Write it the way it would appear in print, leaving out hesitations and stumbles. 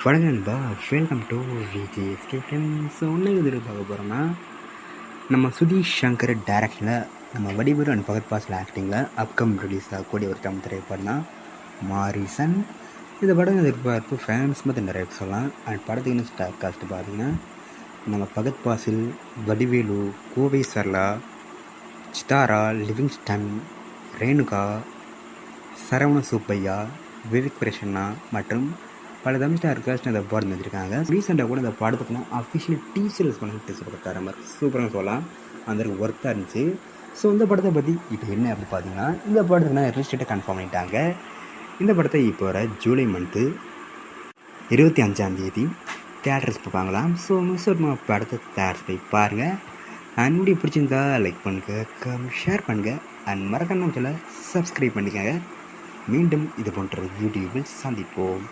வணக்கம் நண்பா, welcome to VJSK films. ஒன்று இதில் பார்க்க போகிறோம்னா, நம்ம சுதீஷ் சங்கர் டைரக்ஷனில் நம்ம வடிவேலு அண்ட் பகத் ஃபாசில் ஆக்டிங்கில் அப்கம் ரிலீஸ் ஆகக்கூடிய ஒரு தமிழ் திரைப்படம் தான் மாரீசன். இந்த படம் எதிர்பார்ப்பு ஃபேன்ஸ் மட்டும் நிறைய சொல்லலாம். அண்ட் படத்துக்கு இன்னும் ஸ்டார் காஸ்ட் பார்த்தீங்கன்னா, நம்ம பகத் ஃபாசில், வடிவேலு, கோவை சரளா, சித்தாரா, லிவிங்ஸ்டன், ரேணுகா, சரவண சுப்பையா, விவேக் பிரசன்னா மற்றும் பல தமிழ் ஸ்டார் காஸ்ட் இந்த படம் வந்துருக்காங்க. ரீசெண்டாக கூட இந்த படத்துக்குன்னா அஃபிஷியல் டீச்சர்ஸ் பண்ணி டீச்சர் கொடுத்தார மாதிரி சூப்பராக சொல்லலாம், அந்த ஒர்த்தாக இருந்துச்சு. ஸோ இந்த படத்தை பற்றி இப்போ என்ன அப்படி பார்த்தீங்கன்னா, இந்த படத்துக்குன்னா ரிலீஸ் கன்ஃபார்ம் பண்ணிட்டாங்க. இந்த படத்தை இப்போ வர ஜூலை மந்த்து 25 தியேட்டர்ஸ் பார்ப்பாங்களாம். ஸோ மிஸ் படத்தை தேட்டர்ஸ் போய் பாருங்கள். அண்ட் வீடியோ பிடிச்சிருந்தா லைக் பண்ணுங்கள், ஷேர் பண்ணுங்கள், அண்ட் மறக்காம சொல்ல சப்ஸ்கிரைப் பண்ணிக்கோங்க. மீண்டும் இது போன்ற வீடியோவில் சந்திப்போம்.